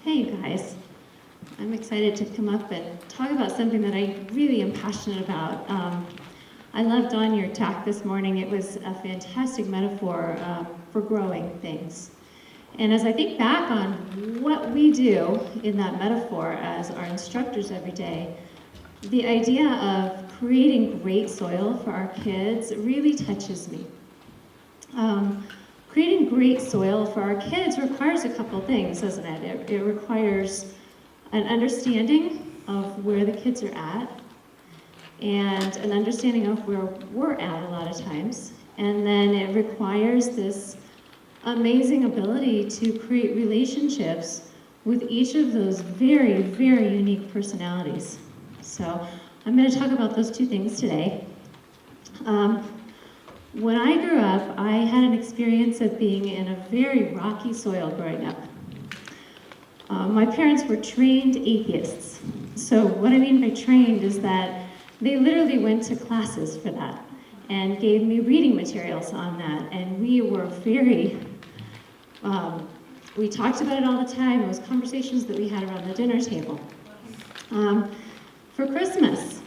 Hey guys, I'm excited to come up and talk about something that I really am passionate about. I loved on your talk this morning. It was a fantastic metaphor for growing things. And as I think back on what we do in that metaphor as our instructors every day, the idea of creating great soil for our kids really touches me. Creating great soil for our kids requires a couple things, doesn't it? It requires an understanding of where the kids are at, and an understanding of where we're at a lot of times. And then it requires this amazing ability to create relationships with each of those very, very unique personalities. So I'm going to talk about those two things today. When I grew up, I had an experience of being in a very rocky soil growing up. My parents were trained atheists. So what I mean by trained is that they literally went to classes for that and gave me reading materials on that. And we were we talked about it all the time. It was conversations that we had around the dinner table. For Christmas,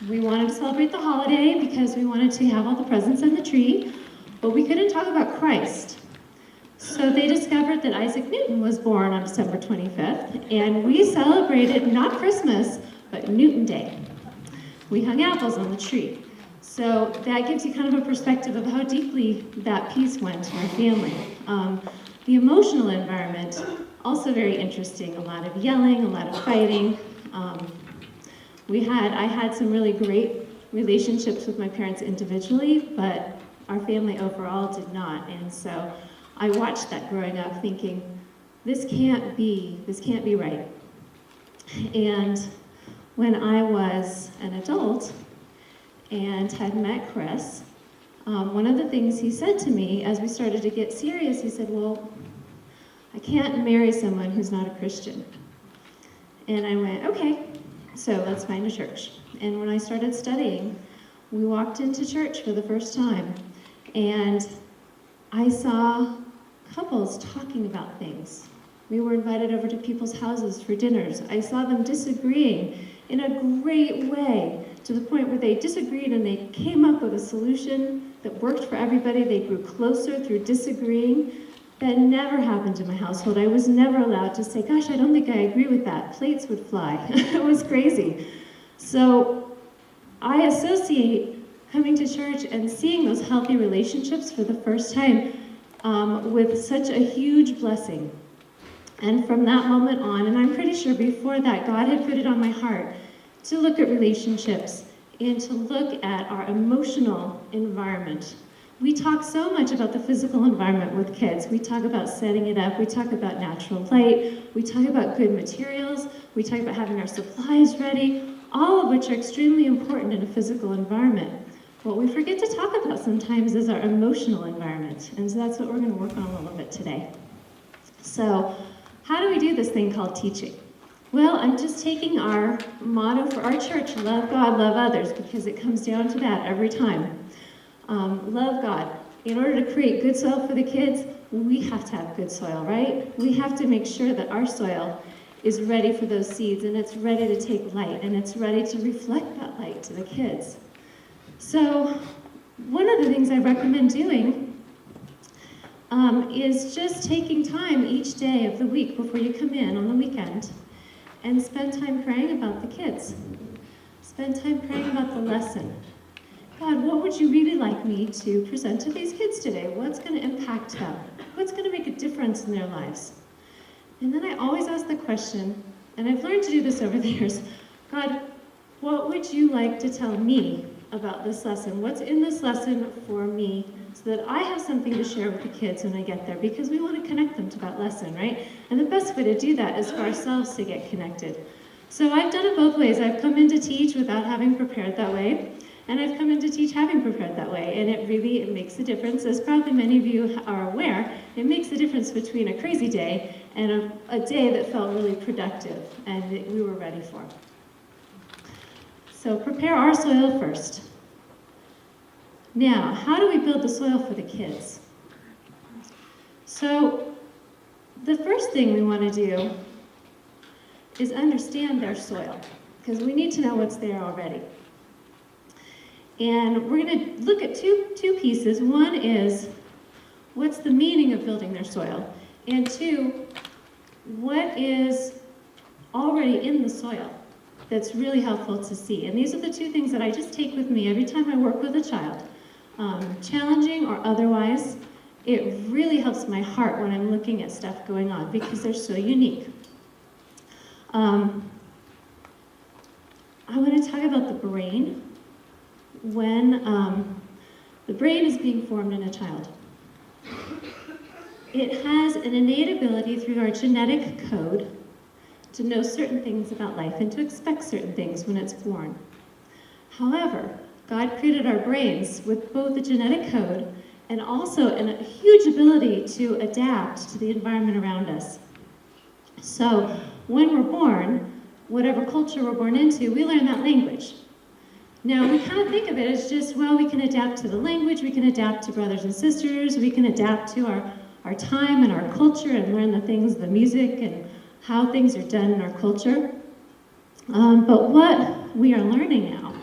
we wanted to celebrate the holiday because we wanted to have all the presents in the tree, but we couldn't talk about Christ. So they discovered that Isaac Newton was born on December 25th, and we celebrated not Christmas, but Newton Day. We hung apples on the tree. So that gives you kind of a perspective of how deeply that piece went to our family. The emotional environment, also very interesting. A lot of yelling, a lot of fighting. I had some really great relationships with my parents individually, but our family overall did not. And so I watched that growing up thinking, this can't be right. And when I was an adult and had met Chris, one of the things he said to me as we started to get serious, he said, well, I can't marry someone who's not a Christian. And I went, okay, so let's find a church. And when I started studying, we walked into church for the first time, and I saw couples talking about things. We were invited over to people's houses for dinners. I saw them disagreeing in a great way, to the point where they disagreed and they came up with a solution that worked for everybody. They grew closer through disagreeing. That never happened in my household. I was never allowed to say, gosh, I don't think I agree with that. Plates would fly. It was crazy. So I associate coming to church and seeing those healthy relationships for the first time with such a huge blessing. And from that moment on, and I'm pretty sure before that, God had put it on my heart to look at relationships and to look at our emotional environment. We talk so much about the physical environment with kids. We talk about setting it up. We talk about natural light. We talk about good materials. We talk about having our supplies ready, all of which are extremely important in a physical environment. What we forget to talk about sometimes is our emotional environment. And so that's what we're going to work on a little bit today. So how do we do this thing called teaching? Well, I'm just taking our motto for our church, love God, love others, because it comes down to that every time. Love God. In order to create good soil for the kids, we have to have good soil, right? We have to make sure that our soil is ready for those seeds, and it's ready to take light, and it's ready to reflect that light to the kids. So one of the things I recommend doing is just taking time each day of the week before you come in on the weekend and spend time praying about the kids. Spend time praying about the lesson. God, what would you really like me to present to these kids today? What's going to impact them? What's going to make a difference in their lives? And then I always ask the question, and I've learned to do this over the years, God, what would you like to tell me about this lesson? What's in this lesson for me so that I have something to share with the kids when I get there? Because we want to connect them to that lesson, right? And the best way to do that is for ourselves to get connected. So I've done it both ways. I've come in to teach without having prepared that way. And I've come in to teach having prepared that way, and it makes a difference. As probably many of you are aware, it makes a difference between a crazy day and a day that felt really productive and that we were ready for. So prepare our soil first. Now, how do we build the soil for the kids? So the first thing we want to do is understand their soil, because we need to know what's there already. And we're going to look at two pieces. One is, what's the meaning of building their soil? And two, what is already in the soil that's really helpful to see? And these are the two things that I just take with me every time I work with a child, challenging or otherwise. It really helps my heart when I'm looking at stuff going on because they're so unique. I want to talk about the brain. When the brain is being formed in a child, it has an innate ability through our genetic code to know certain things about life and to expect certain things when it's born. However, God created our brains with both a genetic code and also a huge ability to adapt to the environment around us. So when we're born, whatever culture we're born into, we learn that language. Now, we kind of think of it as just, well, we can adapt to the language, we can adapt to brothers and sisters, we can adapt to our time and our culture and learn the things, the music and how things are done in our culture. But what we are learning now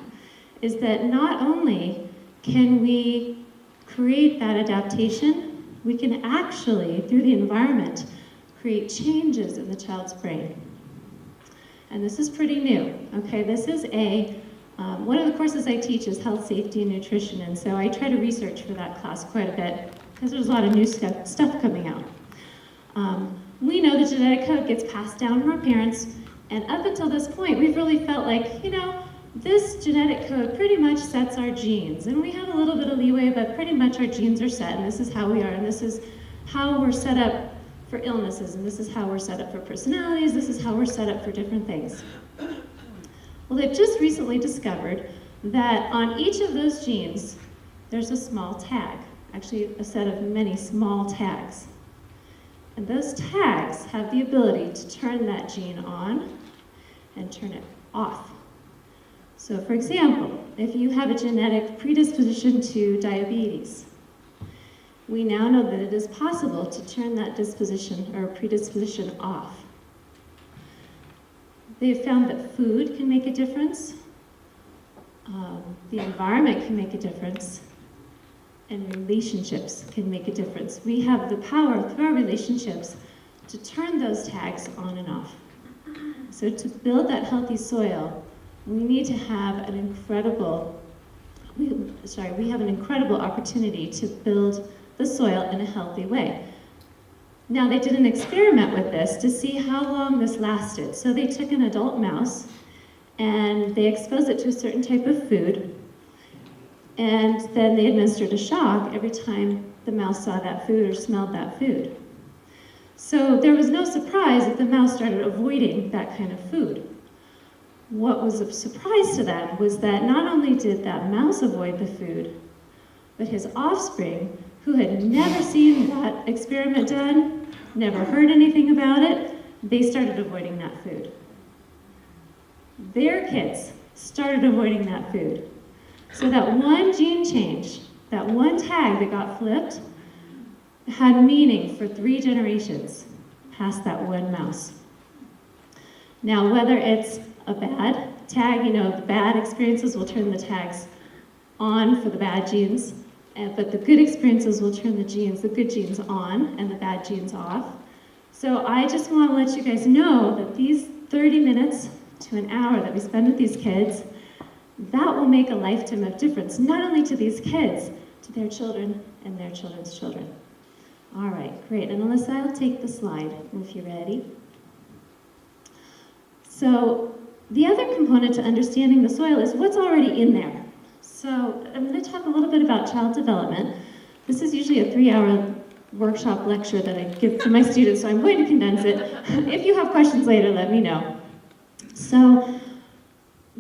is that not only can we create that adaptation, we can actually, through the environment, create changes in the child's brain. And this is pretty new, okay? This is one of the courses I teach is health, safety, and nutrition, and so I try to research for that class quite a bit because there's a lot of new stuff coming out. We know the genetic code gets passed down from our parents, and up until this point, we've really felt like, this genetic code pretty much sets our genes, and we have a little bit of leeway, but pretty much our genes are set, and this is how we are, and this is how we're set up for illnesses, and this is how we're set up for personalities, this is how we're set up for different things. Well, they've just recently discovered that on each of those genes, there's a small tag, actually a set of many small tags. And those tags have the ability to turn that gene on and turn it off. So for example, if you have a genetic predisposition to diabetes, we now know that it is possible to turn that disposition or predisposition off. They've found that food can make a difference, the environment can make a difference, and relationships can make a difference. We have the power through our relationships to turn those tags on and off. So to build that healthy soil, we need to have an incredible, we have an incredible opportunity to build the soil in a healthy way. Now, they did an experiment with this to see how long this lasted. So they took an adult mouse and they exposed it to a certain type of food, and then they administered a shock every time the mouse saw that food or smelled that food. So there was no surprise that the mouse started avoiding that kind of food. What was a surprise to them was that not only did that mouse avoid the food, but his offspring, who had never seen that experiment done, never heard anything about it, they started avoiding that food. Their kids started avoiding that food. So that one gene change, that one tag that got flipped, had meaning for 3 generations past that one mouse. Now, whether it's a bad tag, the bad experiences will turn the tags on for the bad genes, but the good experiences will turn the good genes on and the bad genes off. So I just want to let you guys know that these 30 minutes to an hour that we spend with these kids, that will make a lifetime of difference, not only to these kids, to their children and their children's children. All right, great. And Alyssa, I'll take the slide if you're ready. So the other component to understanding the soil is what's already in there. So I'm going to talk a little bit about child development. This is usually a 3-hour workshop lecture that I give to my students, so I'm going to condense it. If you have questions later, let me know. So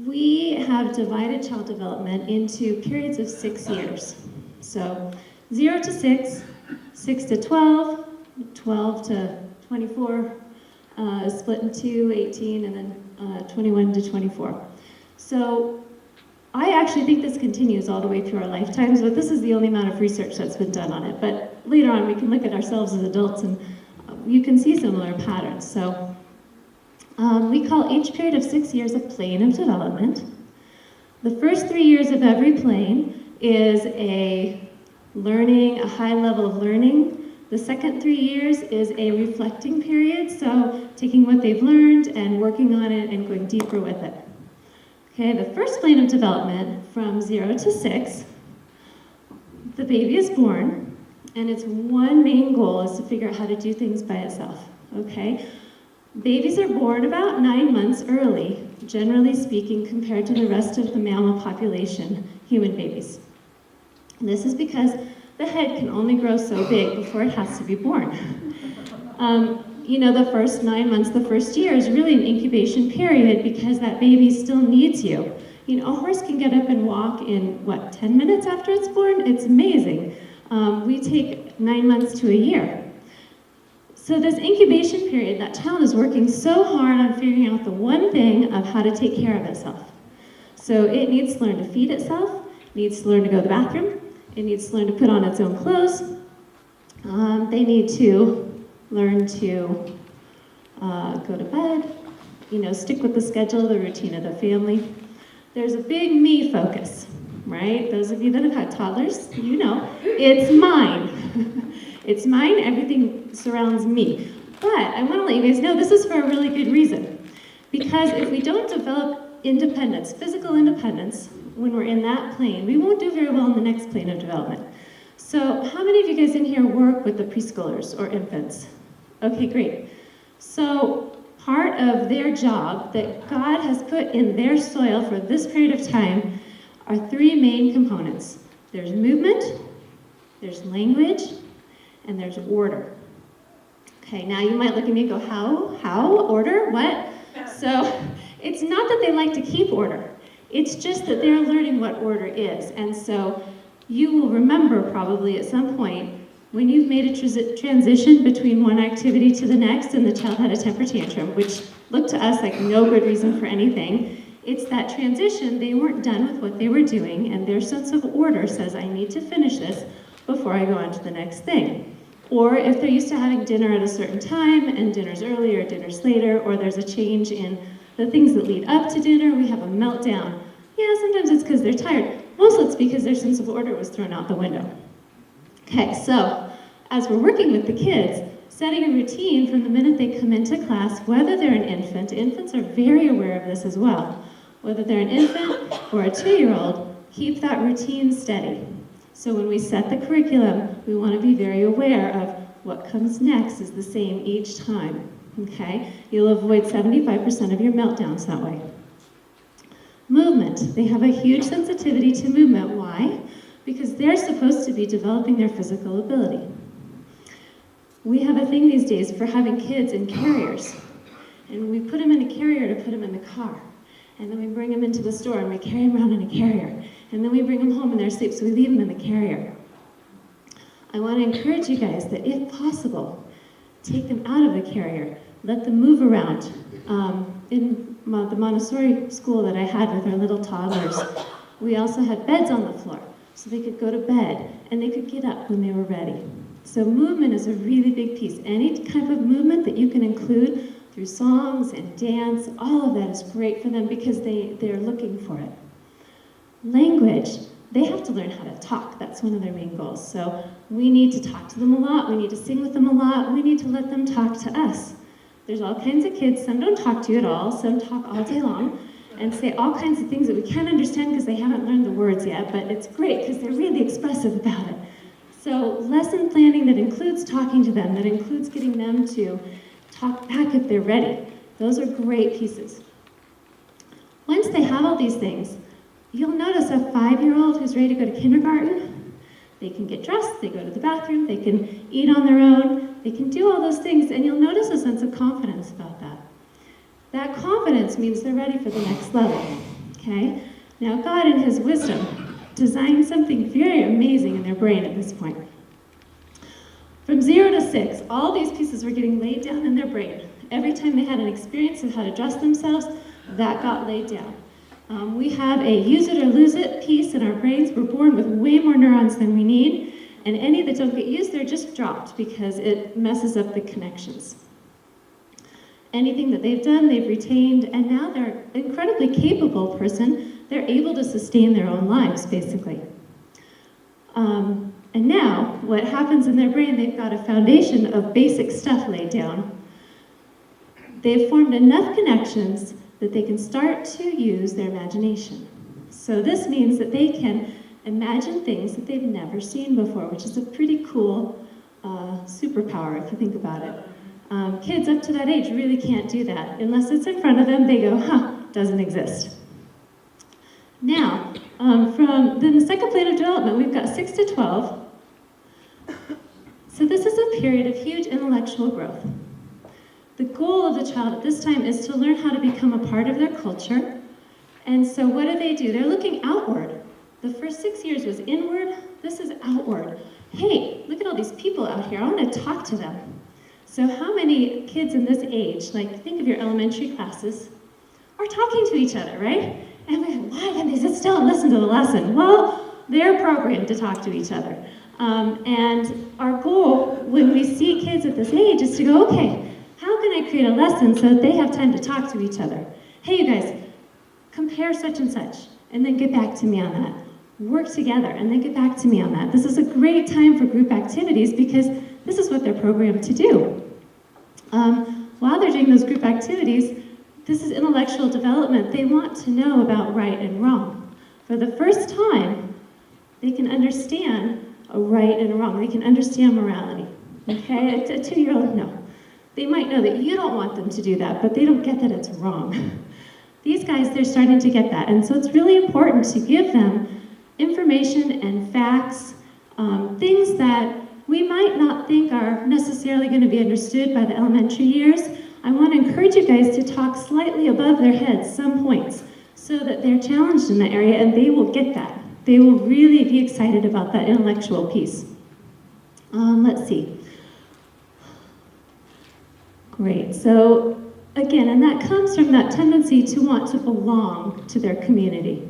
we have divided child development into periods of 6 years. So 0 to 6, 6 to 12, 12 to 24, split in 2, 18, and then 21 to 24. So I actually think this continues all the way through our lifetimes, but this is the only amount of research that's been done on it. But later on, we can look at ourselves as adults and you can see similar patterns. So We call each period of 6 years a plane of development. The first 3 years of every plane is a high level of learning. The second 3 years is a reflecting period, so taking what they've learned and working on it and going deeper with it. Okay, the first plane of development, from 0 to 6, the baby is born, and its one main goal is to figure out how to do things by itself, okay? Babies are born about 9 months early, generally speaking, compared to the rest of the mammal population, human babies. And this is because the head can only grow so big before it has to be born. The first 9 months, the first year is really an incubation period because that baby still needs you. A horse can get up and walk in, 10 minutes after it's born? It's amazing. We take 9 months to a year. So this incubation period, that child is working so hard on figuring out the one thing of how to take care of itself. So it needs to learn to feed itself, needs to learn to go to the bathroom, it needs to learn to put on its own clothes. They need to learn to go to bed, stick with the schedule, the routine of the family. There's a big me focus, right? Those of you that have had toddlers, it's mine. It's mine, everything surrounds me. But I want to let you guys know this is for a really good reason. Because if we don't develop independence, physical independence, when we're in that plane, we won't do very well in the next plane of development. So how many of you guys in here work with the preschoolers or infants? Okay, great. So part of their job that God has put in their soil for this period of time are 3 main components. There's movement, there's language, and there's order. Okay, now you might look at me and go, how, order, what? So it's not that they like to keep order. It's just that they're learning what order is. And so you will remember probably at some point when you've made a transition between one activity to the next and the child had a temper tantrum, which looked to us like no good reason for anything. It's that transition, they weren't done with what they were doing, and their sense of order says, I need to finish this before I go on to the next thing. Or if they're used to having dinner at a certain time, and dinner's earlier, dinner's later, or there's a change in the things that lead up to dinner, we have a meltdown. Yeah, sometimes it's because they're tired. Mostly it's because their sense of order was thrown out the window. Okay, so as we're working with the kids, setting a routine from the minute they come into class, whether they're an infant, infants are very aware of this as well. Whether they're an infant or a 2-year-old, keep that routine steady. So when we set the curriculum, we want to be very aware of what comes next is the same each time, okay? You'll avoid 75% of your meltdowns that way. Movement. They have a huge sensitivity to movement. Why? Because they're supposed to be developing their physical ability. We have a thing these days for having kids in carriers. And we put them in a carrier to put them in the car. And then we bring them into the store and we carry them around in a carrier. And then we bring them home in their asleep, so we leave them in the carrier. I want to encourage you guys that if possible, take them out of the carrier. Let them move around. In the Montessori school that I had with our little toddlers, we also had beds on the floor, so they could go to bed and they could get up when they were ready. So movement is a really big piece. Any type of movement that you can include through songs and dance, all of that is great for them because they're looking for it. Language, they have to learn how to talk. That's one of their main goals. So we need to talk to them a lot. We need to sing with them a lot. We need to let them talk to us. There's all kinds of kids. Some don't talk to you at all. Some talk all day long and say all kinds of things that we can't understand because they haven't learned the words yet, but it's great because they're really expressive about it. So lesson planning that includes talking to them, that includes getting them to talk back if they're ready. Those are great pieces. Once they have all these things, you'll notice a 5-year-old who's ready to go to kindergarten, they can get dressed, they go to the bathroom, they can eat on their own, they can do all those things, and you'll notice a sense of confidence about that. That confidence means they're ready for the next level, okay? Now, God, in His wisdom, designed something very amazing in their brain at this point. From 0 to 6, all these pieces were getting laid down in their brain. Every time they had an experience of how to dress themselves, that got laid down. We have a use it or lose it piece in our brains. We're born with way more neurons than we need, and any that don't get used, they're just dropped because it messes up the connections. Anything that they've done, they've retained, and now they're an incredibly capable person. They're able to sustain their own lives, basically. And now, what happens in their brain, they've got a foundation of basic stuff laid down. They've formed enough connections that they can start to use their imagination. So this means that they can imagine things that they've never seen before, which is a pretty cool superpower if you think about it. Kids up to that age really can't do that. Unless it's in front of them, they go, doesn't exist. Now, from the second plane of development, we've got 6 to 12. So this is a period of huge intellectual growth. The goal of the child at this time is to learn how to become a part of their culture. And so what do? They're looking outward. The first 6 years was inward. This is outward. Hey, look at all these people out here. I want to talk to them. So how many kids in this age, like think of your elementary classes, are talking to each other, right? And we're like, why can't they sit still and listen to the lesson? Well, they're programmed to talk to each other. And our goal when we see kids at this age is to go, okay, how can I create a lesson so that they have time to talk to each other? Hey, you guys, compare such and such, and then get back to me on that. Work together, and then get back to me on that. This is a great time for group activities because this is what they're programmed to do. While they're doing those group activities, this is intellectual development. They want to know about right and wrong. For the first time, they can understand a right and a wrong. They can understand morality. Okay? A 2-year-old, no. They might know that you don't want them to do that, but they don't get that it's wrong. These guys, they're starting to get that. And so it's really important to give them information and facts, things that we might not think are necessarily going to be understood by the elementary years. I want to encourage you guys to talk slightly above their heads some points so that they're challenged in that area and they will get that. They will really be excited about that intellectual piece. Let's see. Great. So again, and that comes from that tendency to want to belong to their community.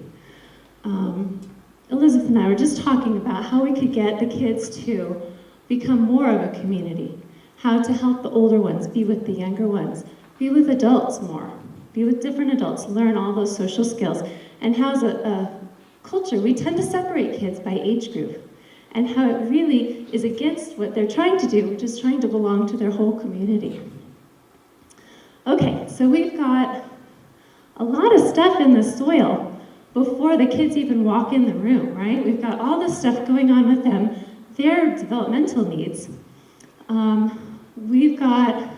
Elizabeth and I were just talking about how we could get the kids to become more of a community, how to help the older ones be with the younger ones, be with adults more, be with different adults, learn all those social skills, and how as a culture we tend to separate kids by age group, and how it really is against what they're trying to do, which is trying to belong to their whole community. Okay, so we've got a lot of stuff in the soil before the kids even walk in the room, right? We've got all this stuff going on with them, their developmental needs. We've got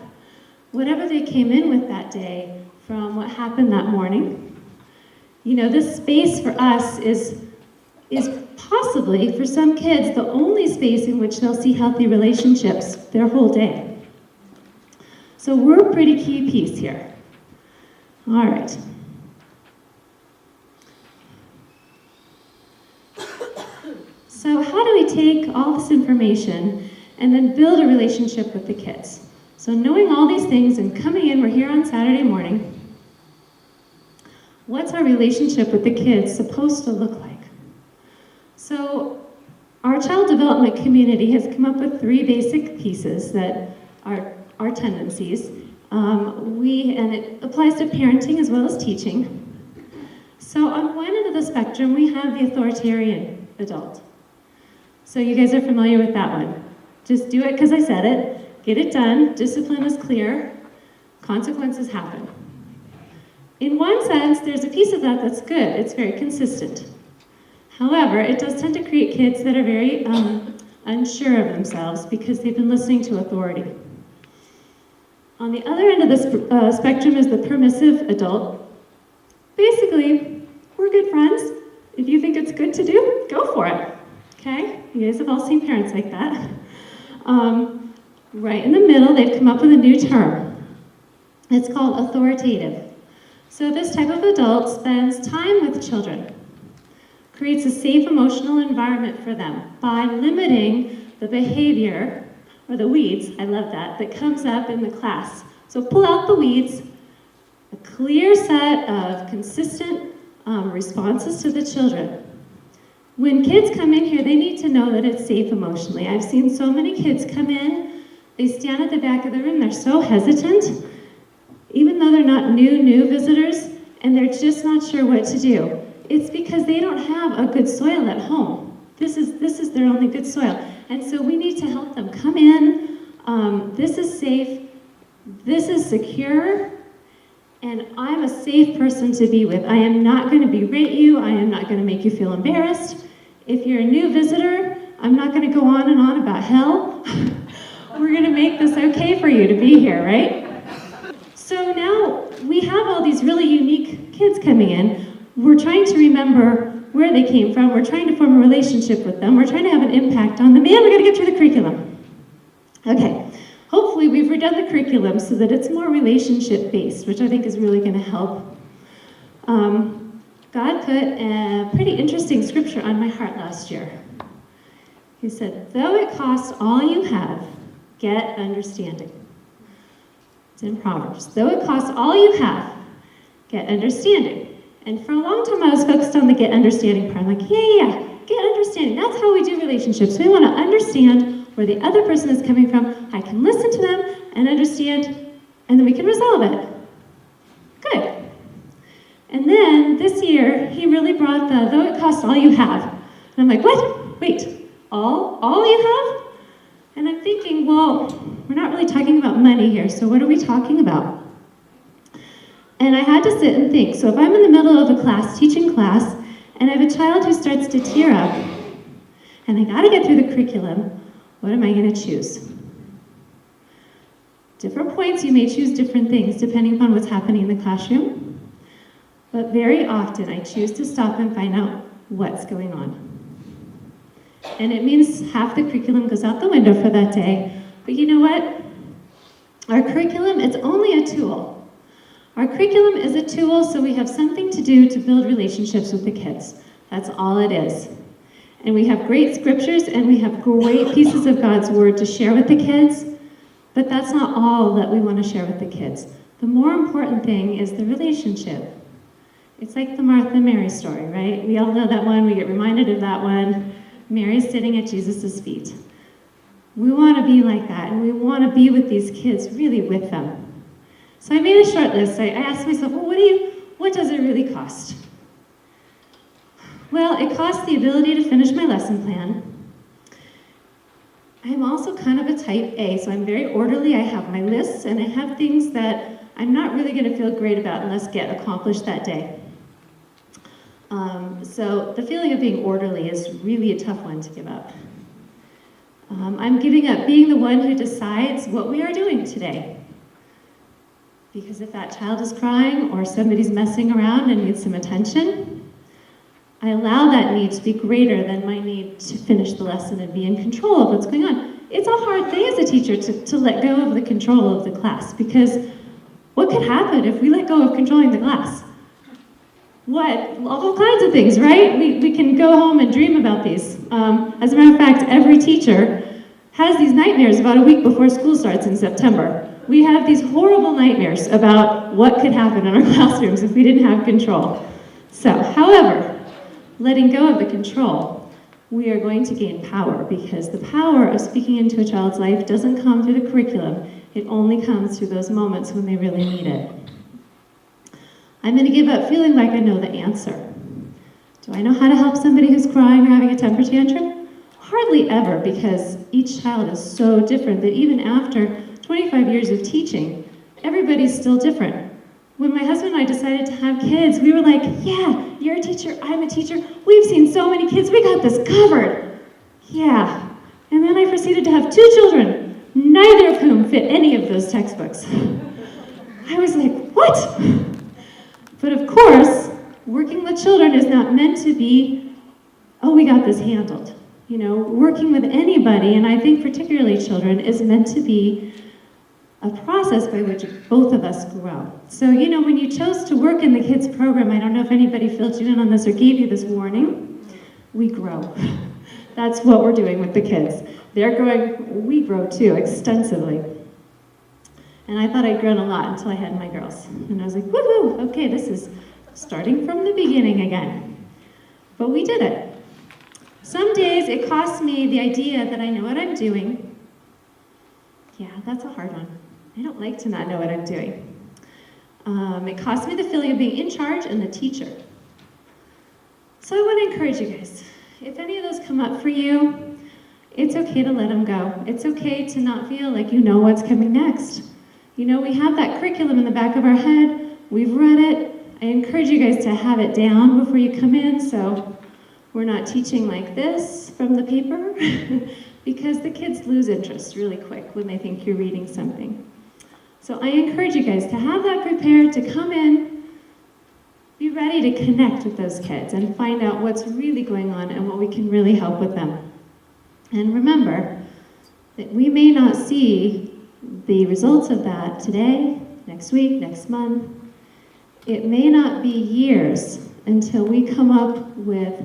whatever they came in with that day from what happened that morning. You know, this space for us is possibly, for some kids, the only space in which they'll see healthy relationships their whole day. So we're a pretty key piece here. All right. So how do we take all this information and then build a relationship with the kids? So knowing all these things and coming in, we're here on Saturday morning. What's our relationship with the kids supposed to look like? So our child development community has come up with 3 basic pieces that are our tendencies. And it applies to parenting as well as teaching. So on one end of the spectrum, we have the authoritarian adult. So you guys are familiar with that one. Just do it because I said it. Get it done. Discipline is clear. Consequences happen. In one sense, there's a piece of that that's good. It's very consistent. However, it does tend to create kids that are very unsure of themselves because they've been listening to authority. On the other end of the spectrum is the permissive adult. Basically, we're good friends. If you think it's good to do, go for it. Okay? You guys have all seen parents like that. Right in the middle, they've come up with a new term. It's called authoritative. So this type of adult spends time with children, creates a safe emotional environment for them by limiting the behavior, or the weeds, I love that comes up in the class. So pull out the weeds, a clear set of consistent responses to the children. When kids come in here, they need to know that it's safe emotionally. I've seen so many kids come in, they stand at the back of the room, they're so hesitant. Even though they're not new visitors, and they're just not sure what to do, it's because they don't have a good soil at home. This is their only good soil. And so we need to help them come in. This is safe, this is secure, and I'm a safe person to be with. I am not going to berate you, I am not going to make you feel embarrassed. If you're a new visitor, I'm not going to go on and on about hell. We're going to make this okay for you to be here, right? So now we have all these really unique kids coming in. We're trying to remember where they came from. We're trying to form a relationship with them. We're trying to have an impact on them, and we're going to get through the curriculum. Okay, hopefully we've redone the curriculum so that it's more relationship-based, which I think is really going to help. God put a pretty interesting scripture on my heart last year. He said, though it costs all you have, get understanding. It's in Proverbs. Though it costs all you have, get understanding. And for a long time I was focused on the get understanding part. I'm like, yeah, get understanding. That's how we do relationships. We want to understand where the other person is coming from. I can listen to them and understand, and then we can resolve it. Good. And then this year, he really brought the, though it costs all you have. And I'm like, what? Wait, all you have? And I'm thinking, well, we're not really talking about money here, so what are we talking about? And I had to sit and think. So if I'm in the middle of a class, teaching class, and I have a child who starts to tear up, and I gotta get through the curriculum, what am I gonna choose? Different points, you may choose different things depending upon what's happening in the classroom. But very often I choose to stop and find out what's going on. And it means half the curriculum goes out the window for that day. But you know what? Our curriculum, it's only a tool. Our curriculum is a tool so we have something to do to build relationships with the kids. That's all it is. And we have great scriptures and we have great pieces of God's word to share with the kids, but that's not all that we want to share with the kids. The more important thing is the relationship. It's like the Martha and Mary story, right? We all know that one, we get reminded of that one. Mary's sitting at Jesus' feet. We want to be like that, and we want to be with these kids, really with them. So I made a short list. I asked myself, well, what does it really cost? Well, it costs the ability to finish my lesson plan. I'm also kind of a type A, so I'm very orderly. I have my lists, and I have things that I'm not really going to feel great about unless get accomplished that day. So the feeling of being orderly is really a tough one to give up. I'm giving up being the one who decides what we are doing today. Because if that child is crying or somebody's messing around and needs some attention, I allow that need to be greater than my need to finish the lesson and be in control of what's going on. It's a hard thing as a teacher to let go of the control of the class, because what could happen if we let go of controlling the class? What? All kinds of things, right? We can go home and dream about these. As a matter of fact, every teacher has these nightmares about a week before school starts in September. We have these horrible nightmares about what could happen in our classrooms if we didn't have control. So, however, letting go of the control, we are going to gain power, because the power of speaking into a child's life doesn't come through the curriculum. It only comes through those moments when they really need it. I'm going to give up feeling like I know the answer. Do I know how to help somebody who's crying or having a temper tantrum? Hardly ever, because each child is so different that even after 25 years of teaching, everybody's still different. When my husband and I decided to have kids, we were like, yeah, you're a teacher, I'm a teacher, we've seen so many kids, we got this covered. Yeah. And then I proceeded to have 2 children, neither of whom fit any of those textbooks. I was like, what? But of course, working with children is not meant to be, oh, we got this handled. You know, working with anybody, and I think particularly children, is meant to be a process by which both of us grow. So, you know, when you chose to work in the kids program, I don't know if anybody filled you in on this or gave you this warning, we grow. That's what we're doing with the kids. They're growing, we grow too, extensively. And I thought I'd grown a lot until I had my girls. And I was like, woohoo, okay, this is starting from the beginning again. But we did it. Some days it costs me the idea that I know what I'm doing. Yeah, that's a hard one. I don't like to not know what I'm doing. It cost me the feeling of being in charge and the teacher. So I want to encourage you guys, if any of those come up for you, it's okay to let them go. It's okay to not feel like you know what's coming next. You know, we have that curriculum in the back of our head. We've read it. I encourage you guys to have it down before you come in, so we're not teaching like this from the paper, because the kids lose interest really quick when they think you're reading something. So I encourage you guys to have that prepared, to come in, be ready to connect with those kids and find out what's really going on and what we can really help with them. And remember that we may not see the results of that today, next week, next month. It may not be years until we come up with,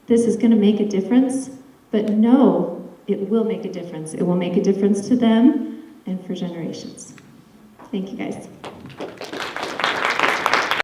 this is going to make a difference, but know it will make a difference. It will make a difference to them and for generations. Thank you, guys.